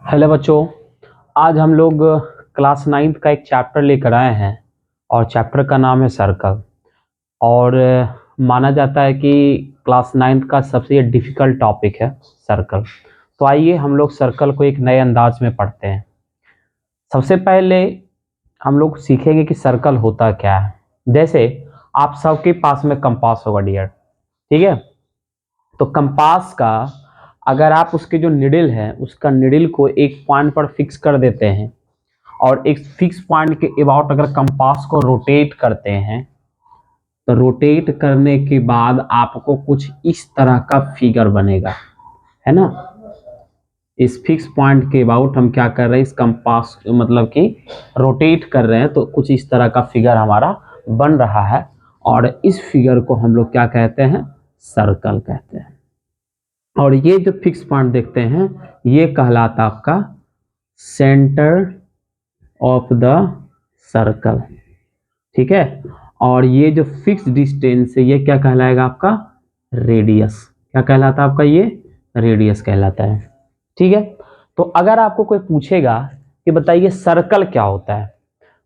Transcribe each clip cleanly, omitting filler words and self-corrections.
Hello बच्चों। आज हम लोग क्लास 9th का एक चैप्टर लेकर आए हैं और चैप्टर का नाम है सर्कल। और माना जाता है कि क्लास 9th का सबसे डिफिकल्ट टॉपिक है सर्कल। तो आइए हम लोग सर्कल को एक नए अंदाज में पढ़ते हैं। सबसे पहले हम लोग सीखेंगे कि सर्कल होता क्या है। जैसे आप सबके पास में कंपास होगा डियर, ठीक है। तो कंपास का अगर आप उसके जो निडल है उसका निडल को एक पॉइंट पर फिक्स कर देते हैं और एक फिक्स पॉइंट के अबाउट अगर कंपास को रोटेट करते हैं तो रोटेट करने के बाद आपको कुछ इस तरह का फिगर बनेगा, है ना। इस फिक्स पॉइंट के अबाउट हम क्या कर रहे हैं, इस कंपास मतलब कि रोटेट कर रहे हैं तो कुछ इस तरह का फिगर हमारा बन रहा है। और इस फिगर को हम लोग क्या कहते हैं, सर्कल कहते हैं। और ये जो फिक्स पॉइंट देखते हैं ये कहलाता आपका सेंटर ऑफ द सर्कल, ठीक है। और ये जो फिक्स डिस्टेंस है ये क्या कहलाएगा, आपका रेडियस। क्या कहलाता है आपका, ये रेडियस कहलाता है, ठीक है। तो अगर आपको कोई पूछेगा कि बताइए सर्कल क्या होता है,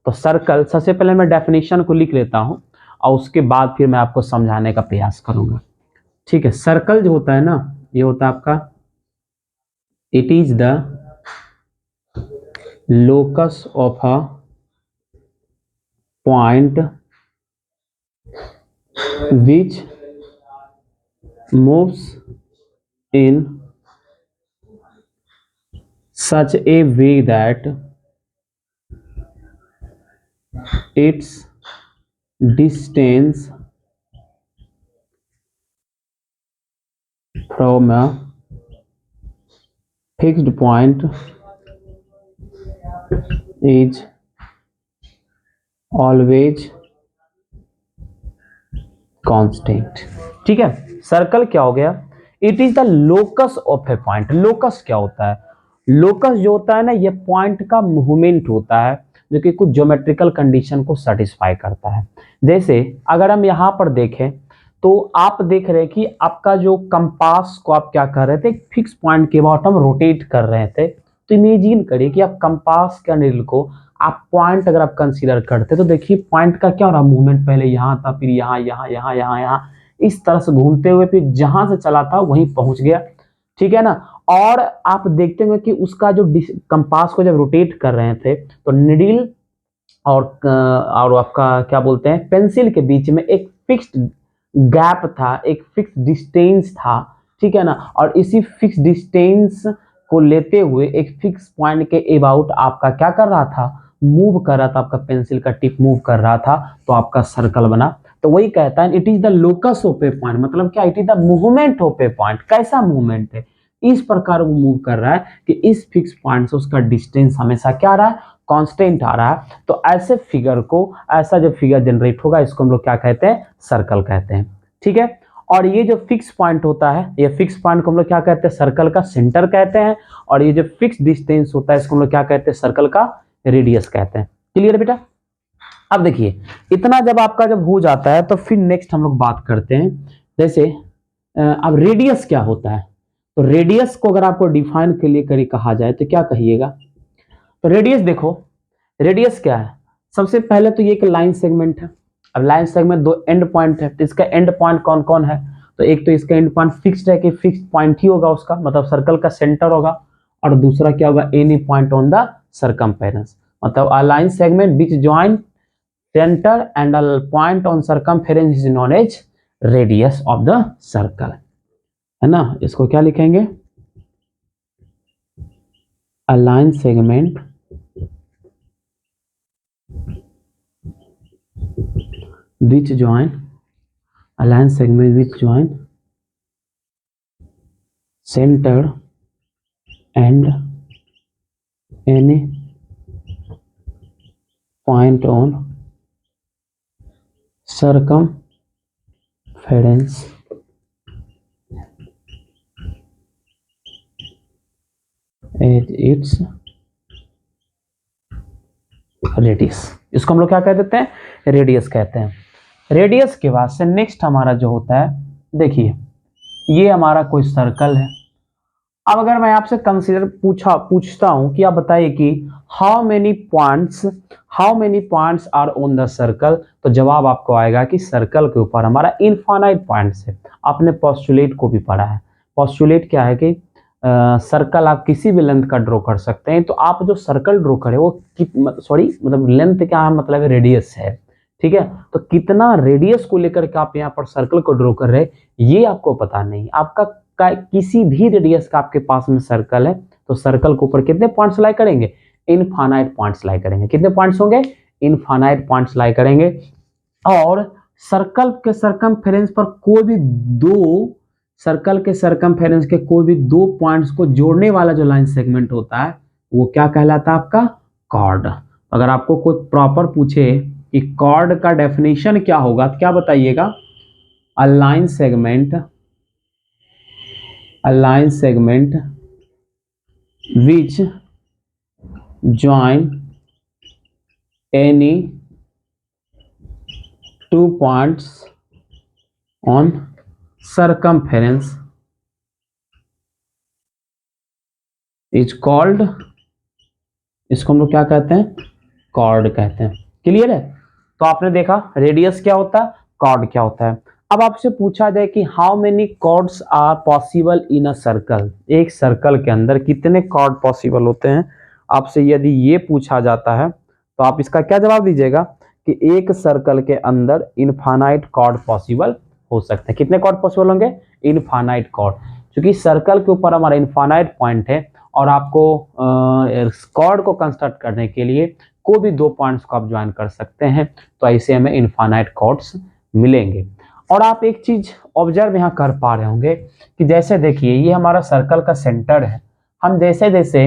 तो सर्कल सबसे पहले मैं डेफिनेशन को लिख लेता हूं और उसके बाद फिर मैं आपको समझाने का प्रयास करूंगा, ठीक है। सर्कल जो होता है ना, ये होता है आपका, it is the locus of a point which moves in such a way that its distance from a fixed point is always constant, ठीक है। सर्कल क्या हो गया, it is the locus of A point. Locus क्या होता है, locus जो होता है ना, ये पॉइंट का मूवमेंट होता है जो कि कुछ ज्योमेट्रिकल कंडीशन को सेटिस्फाई करता है। जैसे अगर हम यहाँ पर देखें तो आप देख रहे हैं कि आपका जो कंपास को आप क्या कर रहे थे, एक फिक्स पॉइंट के अबाउट हम रोटेट कर रहे थे। तो इमेजिन करिए कि आप कंपास के नीडल को आप पॉइंट अगर आप कंसीडर करते तो देखिए पॉइंट का क्या हो रहा, मूवमेंट पहले यहाँ था, फिर यहाँ यहाँ यहाँ यहाँ यहाँ, इस तरह से घूमते हुए फिर जहां से चला था वहीं पहुंच गया, ठीक है ना। और आप देखते होंगे कि उसका जो कंपास को जब रोटेट कर रहे थे तो निडल और आपका क्या बोलते हैं पेंसिल के बीच में एक फिक्स्ड गैप था, एक फिक्स डिस्टेंस था, ठीक है ना। और इसी फिक्स डिस्टेंस को लेते हुए एक फिक्स पॉइंट के अबाउट आपका क्या कर रहा था, मूव कर रहा था, आपका पेंसिल का टिप मूव कर रहा था, तो आपका सर्कल बना। तो वही कहता है it is the locus of A point, मतलब क्या, it is the movement of A point. कैसा मूवमेंट है, इस प्रकार वो मूव कर रहा है कि इस फिक्स पॉइंट से उसका डिस्टेंस हमेशा क्या रहा है, कांस्टेंट आ रहा है। तो ऐसे फिगर को, ऐसा जो फिगर जनरेट होगा इसको हम लोग क्या कहते हैं, सर्कल कहते हैं, ठीक है। और ये जो फिक्स पॉइंट होता है, ये फिक्स पॉइंट को हम लोग क्या कहते हैं, सर्कल का सेंटर कहते हैं। और ये जो फिक्स डिस्टेंस होता है इसको हम लोग क्या कहते हैं, सर्कल का रेडियस कहते हैं। क्लियर बेटा। अब देखिए इतना जब आपका जब हो जाता है तो फिर नेक्स्ट हम लोग बात करते हैं। जैसे अब रेडियस क्या होता है, तो रेडियस को अगर आपको डिफाइन के लिए करी कहा जाए तो क्या कहिएगा। तो रेडियस देखो, रेडियस क्या है, सबसे पहले तो ये एक लाइन सेगमेंट है। अब लाइन सेगमेंट दो एंड पॉइंट है, तो इसका एंड पॉइंट कौन कौन है, तो एक तो इसका एंड पॉइंट फिक्स्ड है कि फिक्स्ड पॉइंट ही होगा उसका, मतलब सर्कल का सेंटर होगा। और दूसरा क्या होगा, any point on the circumference, मतलब a line segment which join centre and a point on circumference is known as radius of the circle, है ना। इसको क्या लिखेंगे, a line segment which join, a line segment which join center and any point on circumference at its radius. इसको हम लोग क्या कह देते हैं, रेडियस कहते हैं। रेडियस के बाद से नेक्स्ट हमारा जो होता है, देखिए ये हमारा कोई सर्कल है अब अगर मैं आपसे कंसीडर पूछता हूं कि आप बताइए कि how many points are on the circle, तो जवाब आपको आएगा कि सर्कल के ऊपर हमारा इनफाइनाइट पॉइंट्स है। आपने पोस्टुलेट को भी पढ़ा है। पोस्टुलेट क्या है कि सर्कल आप किसी भी लेंथ का ड्रॉ कर सकते हैं। तो आप जो सर्कल ड्रॉ करें वो मतलब लेंथ क्या मतलब रेडियस है, ठीक है। तो कितना रेडियस को लेकर के आप यहाँ पर सर्कल को ड्रॉ कर रहे हैं ये आपको पता नहीं। आपका किसी भी रेडियस का आपके पास में सर्कल है तो सर्कल के ऊपर कितने पॉइंट्स लाई करेंगे, इनफाइनाइट पॉइंट्स लाई करेंगे। कितने पॉइंट्स होंगे, इनफाइनाइट पॉइंट्स लाई करेंगे। और सर्कल के सरकमफेरेंस पर कोई भी दो सर्कल के सरकमफेरेंस के कोई भी दो पॉइंट्स को जोड़ने वाला जो लाइन सेगमेंट होता है वो क्या कहलाता है आपका, कॉर्ड। अगर आपको कोई प्रॉपर पूछे कि कॉर्ड का डेफिनेशन क्या होगा तो क्या बताइएगा, अ line segment which join any two points on circumference is called, इसको हम लोग क्या कहते हैं, कॉर्ड कहते हैं। क्लियर है। तो आपने देखा रेडियस क्या होता है, कॉर्ड क्या होता है। अब आपसे पूछा जाए कि how many chords are possible in a circle, एक सर्कल के अंदर कितने कॉर्ड पॉसिबल होते हैं। आपसे यदि ये पूछा जाता है तो आप इसका क्या जवाब दीजिएगा कि एक सर्कल के अंदर इनफाइनाइट कॉर्ड पॉसिबल हो सकते हैं। कितने कॉर्ड पॉसिबल होंगे, इनफाइनाइट कॉर्ड। क्योंकि सर्कल के ऊपर हमारा इनफाइनाइट पॉइंट है और आपको कॉर्ड को कंस्ट्रक्ट करने के लिए कोई भी दो पॉइंट्स को आप ज्वाइन कर सकते हैं। तो ऐसे हमें इनफाइनाइट कॉर्ड्स मिलेंगे। और आप एक चीज ऑब्जर्व यहाँ कर पा रहे होंगे कि जैसे देखिए ये हमारा सर्कल का सेंटर है। हम जैसे जैसे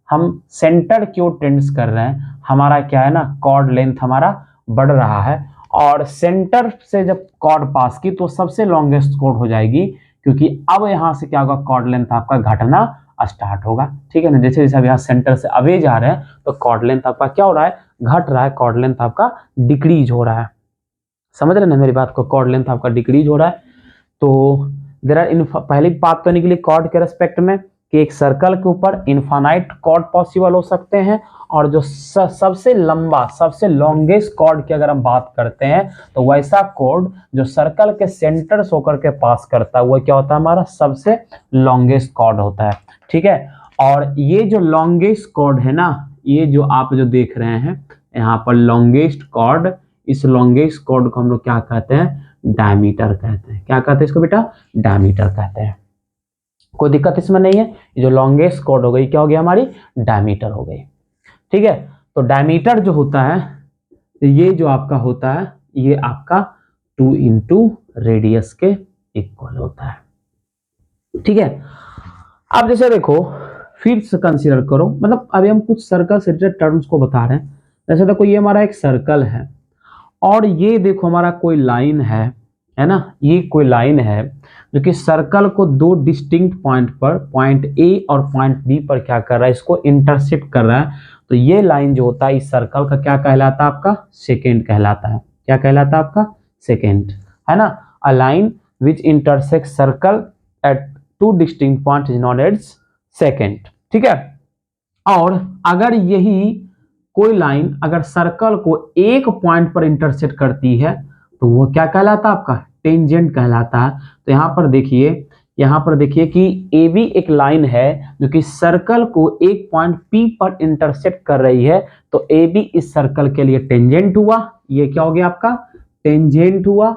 हम सेंटर की ओर टेंड्स कर रहे हैं हमारा क्या है ना, कॉर्ड लेंथ हमारा बढ़ रहा है। और सेंटर से जब कॉर्ड पास की तो सबसे लॉन्गेस्ट कॉर्ड हो जाएगी, क्योंकि अब यहाँ से क्या होगा, कॉर्ड लेंथ आपका घटना स्टार्ट होगा। ठीक है ना। जैसे जैसे अब यहाँ सेंटर से अवे जा रहे हैं तो कॉर्ड लेंथ आपका क्या हो रहा है, घट रहा है। कॉर्ड लेंथ आपका डिक्रीज हो रहा है। समझ रहे ना मेरी बात को, कॉर्ड लेंथ आपका डिक्रीज हो रहा है। तो देयर आर पहली बात तो निकली कॉर्ड के रेस्पेक्ट में कि एक सर्कल के ऊपर इनफाइनाइट कॉर्ड पॉसिबल हो सकते हैं। और जो सबसे लंबा सबसे लॉन्गेस्ट कॉर्ड की अगर हम बात करते हैं तो वैसा कॉर्ड जो सर्कल के सेंटर से होकर के पास करता है वो क्या होता है, हमारा सबसे लॉन्गेस्ट कॉर्ड होता है। ठीक है। और ये जो लॉन्गेस्ट कॉर्ड है ना, ये जो आप जो देख रहे हैं यहाँ पर लॉन्गेस्ट कॉर्ड, इस लॉन्गेस्ट कॉर्ड को हम लोग क्या कहते हैं, डायमीटर कहते हैं। क्या कहते हैं इसको बेटा, डायमीटर कहते हैं। कोई दिक्कत इसमें नहीं है। ये जो लॉन्गेस्ट कॉर्ड हो गई क्या हो गई हमारी, डायमीटर हो गई। ठीक है। तो डायमीटर जो होता है ये जो आपका होता है ये आपका 2 इंटू रेडियस के इक्वल होता है। ठीक है। अब जैसे देखो फिर से कंसीडर करो, मतलब अभी हम कुछ सर्कल से रिलेटेड टर्म्स को बता रहे हैं। जैसे देखो ये हमारा एक सर्कल है और ये देखो हमारा कोई लाइन है ना, ये कोई लाइन है जो कि सर्कल को दो डिस्टिंक्ट पॉइंट पर, पॉइंट ए और पॉइंट बी पर क्या कर रहा है, इसको इंटरसेक्ट कर रहा है। तो ये लाइन जो होता है इस सर्कल का क्या कहलाता है, आपका सेकेंड कहलाता है। क्या कहलाता है आपका, सेकेंड, है ना। A line which intersect circle at two distinct point is known as secant. ठीक है। और अगर यही कोई लाइन अगर सर्कल को एक पॉइंट पर इंटरसेक्ट करती है तो वो क्या कहलाता है, आपका टेंजेंट कहलाता है। तो यहाँ पर देखिए कि ए बी एक लाइन है जो कि सर्कल को एक पॉइंट पी पर इंटरसेक्ट कर रही है। तो ए बी इस सर्कल के लिए टेंजेंट हुआ। ये क्या हो गया आपका, टेंजेंट हुआ।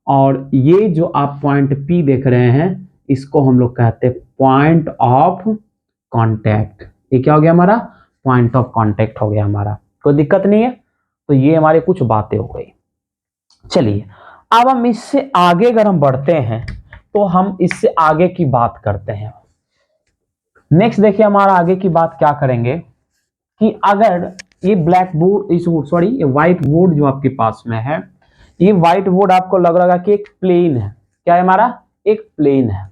और ये जो आप पॉइंट पी देख रहे हैं इसको हम लोग कहते हैं पॉइंट ऑफ कॉन्टैक्ट। ये क्या हो गया हमारा, पॉइंट ऑफ कॉन्टैक्ट हो गया हमारा। कोई दिक्कत नहीं है। तो ये हमारी कुछ बातें हो गई। चलिए अब हम इससे आगे अगर हम बढ़ते हैं तो हम इससे आगे की बात करते हैं। नेक्स्ट देखिए हमारा आगे की बात क्या करेंगे कि अगर ये ब्लैक बोर्ड, ये व्हाइट बोर्ड जो आपके पास में है, ये व्हाइट बोर्ड आपको लग रहा है कि एक प्लेन है। क्या है हमारा, एक प्लेन है।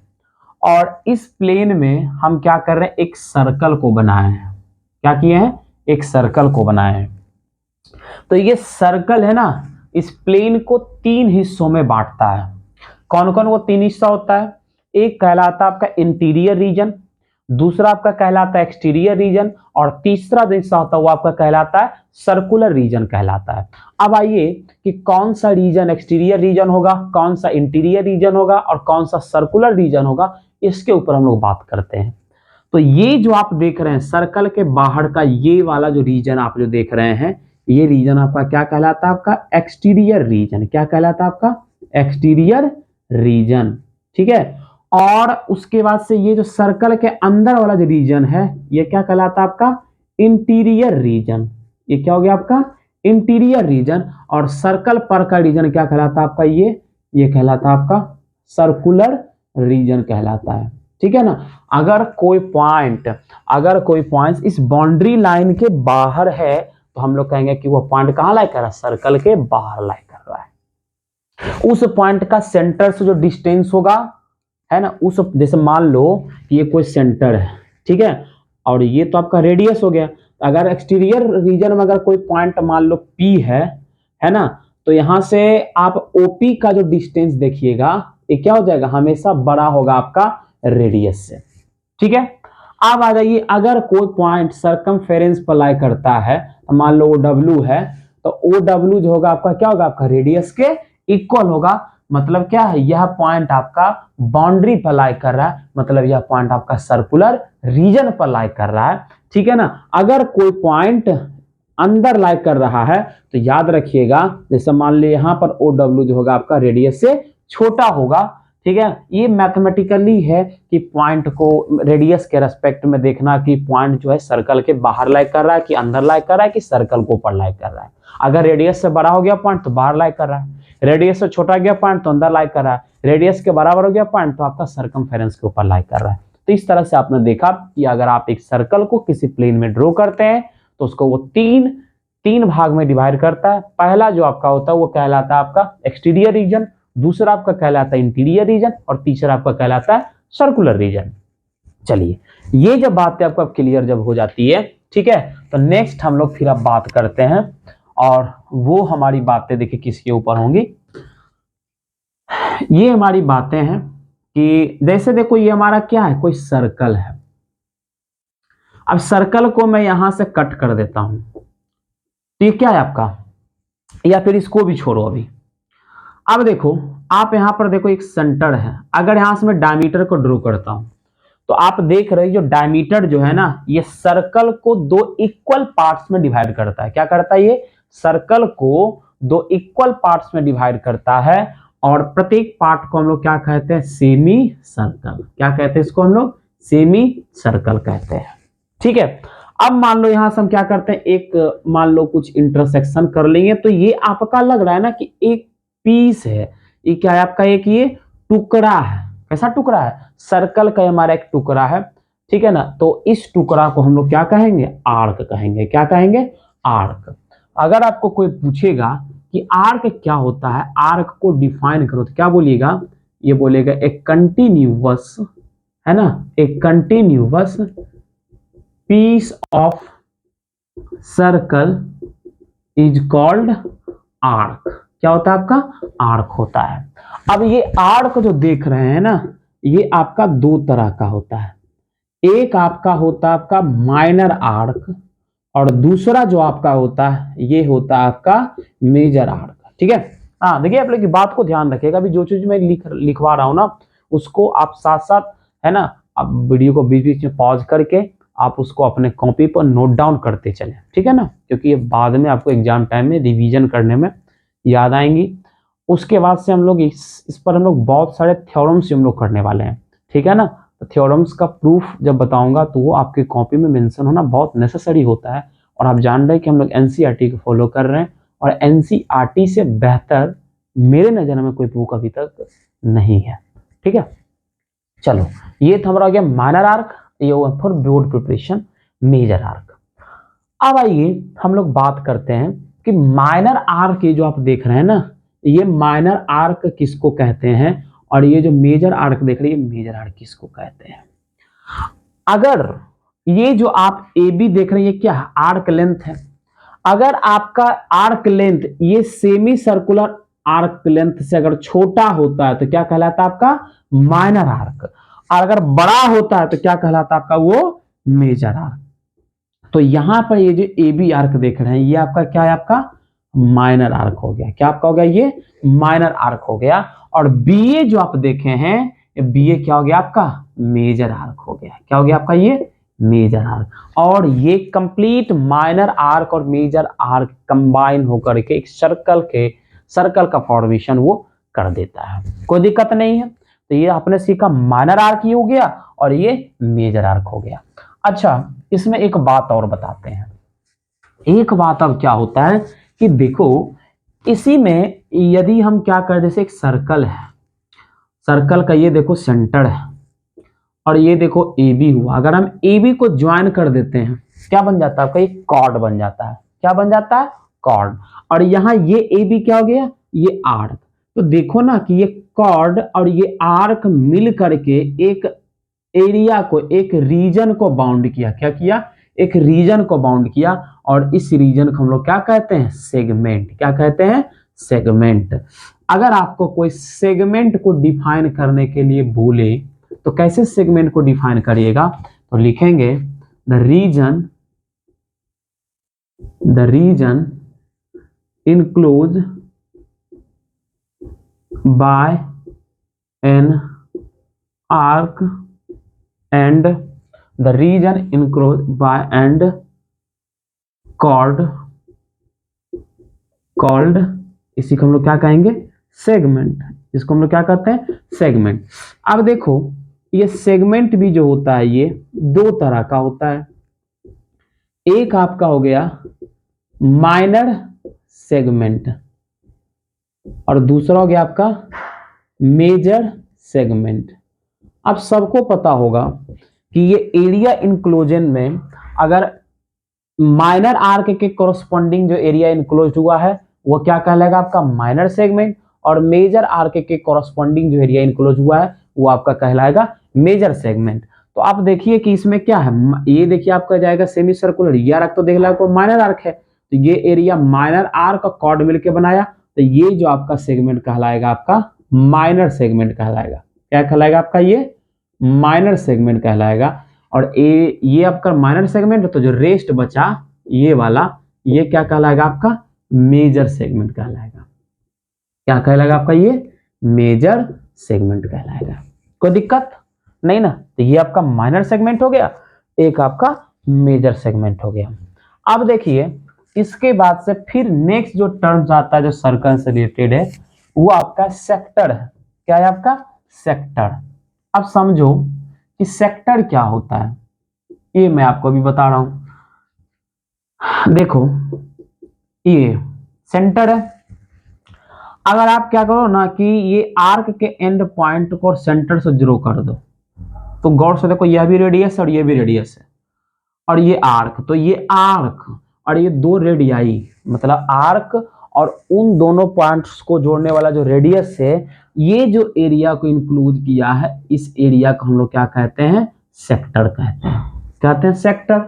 और इस प्लेन में हम क्या कर रहे हैं, एक सर्कल को बनाए हैं। क्या किए हैं, एक सर्कल को बनाए हैं। तो ये सर्कल है ना, इस प्लेन को तीन हिस्सों में बांटता है। कौन कौन वो तीन हिस्सा होता है, एक कहलाता है आपका इंटीरियर रीजन, दूसरा आपका कहलाता है एक्सटीरियर रीजन, और तीसरा जो हिस्सा होता है वो आपका कहलाता है सर्कुलर रीजन कहलाता है। अब आइए कि कौन सा रीजन एक्सटीरियर रीजन होगा, कौन सा इंटीरियर रीजन होगा और कौन सा सर्कुलर रीजन होगा, इसके ऊपर हम लोग बात करते हैं। तो ये जो आप देख रहे हैं सर्कल के बाहर का ये वाला जो रीजन आप जो देख रहे हैं, ये रीजन आपका क्या कहलाता है, आपका एक्सटीरियर रीजन। क्या कहलाता है आपका एक्सटीरियर रीजन, ठीक है। और उसके बाद से ये जो सर्कल के अंदर वाला जो रीजन है ये क्या कहलाता है आपका इंटीरियर रीजन। ये क्या हो गया आपका इंटीरियर रीजन। और सर्कल पर का रीजन क्या कहलाता है आपका ये कहलाता है आपका सर्कुलर रीजन कहलाता है, ठीक है ना। अगर कोई पॉइंट इस बाउंड्री लाइन के बाहर है तो हम लोग कहेंगे कि वो पॉइंट कहां लाई कर रहा है, सर्कल के बाहर लाई कर रहा है। उस पॉइंट का सेंटर से जो डिस्टेंस होगा, है ना, उस जैसे मान लो कि ये कोई सेंटर है, ठीक है, और ये तो आपका रेडियस हो गया। अगर एक्सटीरियर रीजन में अगर कोई पॉइंट मान लो P है ना, तो यहां से आप OP का जो डिस्टेंस देखिएगा ये क्या हो जाएगा, हमेशा बड़ा होगा आपका रेडियस से, ठीक है। अब आ जाइए, अगर कोई पॉइंट सर्कमफेरेंस पर लाई करता है, मान लो OW है, तो OW जो होगा आपका क्या होगा, आपका रेडियस के इक्वल होगा। मतलब क्या है, यह पॉइंट आपका बाउंड्री पर लाई कर रहा है, मतलब यह पॉइंट आपका सर्कुलर रीजन पर लाई कर रहा है, ठीक है ना। अगर कोई पॉइंट अंदर लाई कर रहा है तो याद रखिएगा, जैसे मान लीजिए यहां पर OW जो होगा आपका रेडियस से छोटा होगा, ठीक है। ये मैथमेटिकली है कि पॉइंट को रेडियस के रेस्पेक्ट में देखना कि पॉइंट जो है सर्कल के बाहर लाई कर रहा है कि अंदर लाई कर रहा है कि सर्कल को ऊपर लाई कर रहा है। अगर रेडियस से बड़ा हो गया पॉइंट तो बाहर लाई कर रहा है, रेडियस से छोटा गया पॉइंट तो अंदर लाई कर रहा है, रेडियस के बराबर हो गया पॉइंट तो आपका सर्कमफेरेंस के ऊपर लाई कर रहा है। तो इस तरह से आपने देखा कि अगर आप एक सर्कल को किसी प्लेन में ड्रॉ करते हैं तो उसको वो तीन भाग में डिवाइड करता है। पहला जो आपका होता है वो कहलाता है आपका एक्सटीरियर रीजन, दूसरा आपका कहलाता है इंटीरियर रीजन और तीसरा आपका कहलाता है सर्कुलर रीजन। चलिए, ये जब बातें आपको क्लियर जब हो जाती है, ठीक है, तो नेक्स्ट हम लोग फिर अब बात करते हैं, और वो हमारी बातें देखिए किसके ऊपर होंगी। ये हमारी बातें हैं कि जैसे देखो ये हमारा क्या है, कोई सर्कल है। अब सर्कल को मैं यहां से कट कर देता हूं, तो ये क्या है आपका, या फिर इसको भी छोड़ो अभी। अब देखो, आप यहां पर देखो एक सेंटर है, अगर यहां से मैं डायमीटर को ड्रॉ करता हूं तो आप देख रहे हो जो डायमीटर जो है ना, ये सर्कल को दो इक्वल पार्ट्स में डिवाइड करता है। क्या करता है, ये सर्कल को दो इक्वल पार्ट्स में डिवाइड करता है, और प्रत्येक पार्ट को हम लोग क्या कहते हैं, सेमी सर्कल। क्या कहते हैं इसको, हम लोग सेमी सर्कल कहते हैं, ठीक है। अब मान लो यहां से हम क्या करते हैं, एक मान लो कुछ इंटरसेक्शन कर लेंगे, तो ये आपका लग रहा है ना कि एक पीस है, ये क्या है आपका, एक ये टुकड़ा है। कैसा टुकड़ा है, सर्कल का हमारा एक टुकड़ा है, ठीक है ना। तो इस टुकड़ा को हम लोग क्या कहेंगे, आर्क कहेंगे। क्या कहेंगे, आर्क। अगर आपको कोई पूछेगा कि आर्क क्या होता है, आर्क को डिफाइन करो, तो क्या बोलिएगा, ये बोलेगा एक कंटिन्यूअस, है ना, एक continuous piece of circle is called arc. क्या होता है आपका, आर्क होता है। अब ये आर्क जो देख रहे हैं ना, ये आपका दो तरह का होता है। एक आपका होता है आपका माइनर आर्क, और दूसरा जो आपका होता है ये होता है आपका मेजर आर्क, ठीक है। हाँ देखिए, आप लोग की बात को ध्यान रखिएगा, अभी जो चीज मैं लिखवा रहा हूं ना, उसको आप साथ साथ, है ना, आप वीडियो को बीच बीच में पॉज करके आप उसको अपने कॉपी पर नोट डाउन करते चलें, ठीक है ना, क्योंकि ये बाद में आपको एग्जाम टाइम में रिवीजन करने में याद आएंगी। उसके बाद से हम लोग इस पर हम लोग बहुत सारे थ्योरम्स हम लोग करने वाले हैं, ठीक है ना। तो थ्योरम्स का प्रूफ जब बताऊंगा तो वो आपकी कॉपी में मेंशन होना बहुत नेसेसरी होता है। और आप जान रहे हैं कि हम लोग एनसीईआरटी को फॉलो कर रहे हैं, और एनसीईआरटी से बेहतर मेरे नजर में कोई बुक अभी तक नहीं है, ठीक है। चलो, ये था हमारा हो गया माइनर आर्क, ये for board preparation major arc. अब आइए हम लोग बात करते हैं कि माइनर आर्क ये जो आप देख रहे हैं ना, ये माइनर आर्क किसको कहते हैं, और ये जो मेजर आर्क देख रहे हैं ये मेजर आर्क किसको कहते हैं। अगर ये जो आप ए बी देख रहे हैं ये क्या है, आर्क लेंथ है। अगर आपका आर्क लेंथ ये सेमी सर्कुलर आर्क लेंथ से अगर छोटा होता है तो क्या कहलाता है आपका माइनर आर्क। और अगर बड़ा होता है तो क्या कहलाता है आपका वो मेजर आर्क। तो यहां पर ये जो ए बी आर्क देख रहे हैं ये आपका क्या है, आपका माइनर आर्क हो गया। क्या आपका हो गया, ये माइनर आर्क हो गया। और बी ए जो आप देखे हैं, बी ए क्या हो गया आपका, मेजर आर्क हो गया। क्या हो गया आपका, ये मेजर आर्क। और ये कंप्लीट माइनर आर्क और मेजर आर्क कंबाइन होकर के एक सर्कल का फॉर्मेशन वो कर देता है। कोई दिक्कत नहीं है। तो ये आपने सीखा माइनर आर्क ही हो गया और ये मेजर आर्क हो गया। अच्छा, इसमें एक बात और बताते हैं। एक बात अब क्या होता है कि देखो, इसी में यदि हम क्या कर, जैसे एक सर्कल है, सर्कल का ये देखो सेंटर है और ये देखो ए बी हुआ। अगर हम ए बी को ज्वाइन कर देते हैं क्या बन जाता है आपका, एक कॉर्ड बन जाता है। क्या बन जाता है, कॉर्ड। और यहाँ ये ए बी क्या हो गया, ये आर्क। तो देखो ना कि ये कॉर्ड और ये आर्क मिल करके एक एरिया को, एक रीजन को बाउंड किया। क्या किया, एक रीजन को बाउंड किया। और इस रीजन को हम लोग क्या कहते हैं, सेगमेंट। क्या कहते हैं, सेगमेंट। अगर आपको कोई सेगमेंट को डिफाइन करने के लिए बोले तो कैसे सेगमेंट को डिफाइन करिएगा, तो लिखेंगे the region enclose by an arc and the region enclosed by and called इसी को हम लोग क्या कहेंगे, सेगमेंट। इसको हम लोग क्या कहते हैं, सेगमेंट। अब देखो ये सेगमेंट भी जो होता है ये दो तरह का होता है। एक आपका हो गया माइनर सेगमेंट और दूसरा हो गया आपका मेजर सेगमेंट। अब सबको पता होगा कि ये एरिया इंक्लोजन में अगर माइनर आर्क के कोरस्पॉन्डिंग जो एरिया इंक्लोज हुआ है वो क्या कहलाएगा, आपका माइनर सेगमेंट। और मेजर आर्क के कोरस्पॉन्डिंग जो एरिया इंक्लोज हुआ है वो आपका कहलाएगा मेजर सेगमेंट। तो आप देखिए कि इसमें क्या है, ये देखिए आपका जाएगा सेमी सर्कुलर, ये आर्क तो देख लो आपको माइनर आर्क है, तो ये एरिया माइनर आर्क और कॉर्ड मिलकर बनाया, तो ये जो आपका सेगमेंट कहलाएगा आपका माइनर सेगमेंट कहलाएगा। क्या कहलाएगा आपका, ये माइनर सेगमेंट कहलाएगा। और ये आपका माइनर सेगमेंट, तो जो रेस्ट बचा ये वाला, ये क्या कहलाएगा आपका, मेजर सेगमेंट कहलाएगा। क्या कहलाएगा आपका, ये मेजर सेगमेंट कहलाएगा। कोई दिक्कत नहीं ना। तो ये आपका माइनर सेगमेंट हो गया, एक आपका मेजर सेगमेंट हो गया। अब देखिए इसके बाद से फिर नेक्स्ट जो टर्म्स आता है जो सर्कल से रिलेटेड है वो आपका सेक्टर है। क्या है आपका, सेक्टर। अब समझो कि सेक्टर क्या होता है, ये मैं आपको भी बता रहा हूं। देखो ये सेंटर है। अगर आप क्या करो ना कि ये आर्क के एंड पॉइंट को सेंटर से ड्रॉ कर दो, तो गौर से देखो यह भी रेडियस और ये भी रेडियस है और ये आर्क, तो ये आर्क और ये दो रेडियाई, मतलब आर्क और उन दोनों पॉइंट्स को जोड़ने वाला जो रेडियस है, ये जो एरिया को इंक्लूड किया है, इस एरिया को हम लोग क्या कहते हैं, सेक्टर कहते हैं। कहते हैं सेक्टर।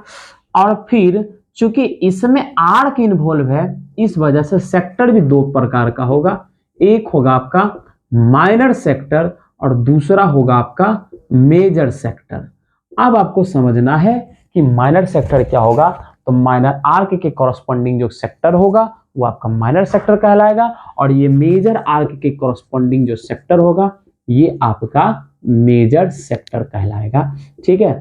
और फिर चूंकि इसमें आर्क इन्वॉल्व है इस वजह से सेक्टर भी दो प्रकार का होगा। एक होगा आपका माइनर सेक्टर और दूसरा होगा आपका मेजर सेक्टर। अब आपको समझना है कि माइनर सेक्टर क्या होगा, तो माइनर आर्क के कॉरस्पॉन्डिंग जो सेक्टर होगा वो आपका माइनर सेक्टर कहलाएगा और ये मेजर आर्क के कॉरस्पॉन्डिंग जो सेक्टर होगा ये आपका मेजर सेक्टर कहलाएगा। ठीक है,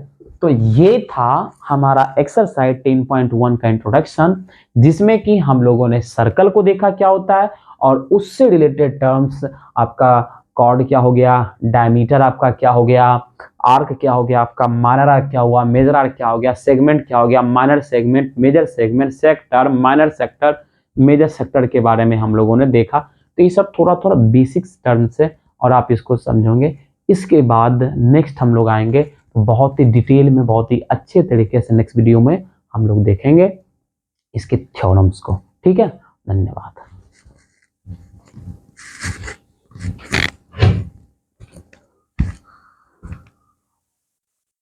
तो ये था हमारा एक्सरसाइज 10.1 का इंट्रोडक्शन, जिसमें कि हम लोगों ने सर्कल को देखा क्या होता है और उससे रिलेटेड टर्म्स, आपका कॉर्ड क्या हो गया, डायमीटर आपका क्या हो गया, आर्क क्या हो गया, आपका माइनर आर्क क्या हुआ, मेजर आर्क क्या हो गया, सेगमेंट क्या हो गया, minor segment, major segment, sector, minor sector, major sector के बारे में हम लोगों ने देखा। तो ये सब थोड़ा थोड़ा बेसिक्स टर्म्स है और आप इसको समझोगे। इसके बाद नेक्स्ट हम लोग आएंगे तो बहुत ही डिटेल में, बहुत ही अच्छे तरीके से नेक्स्ट वीडियो में हम लोग देखेंगे इसके थ्योरम्स को। ठीक है, धन्यवाद।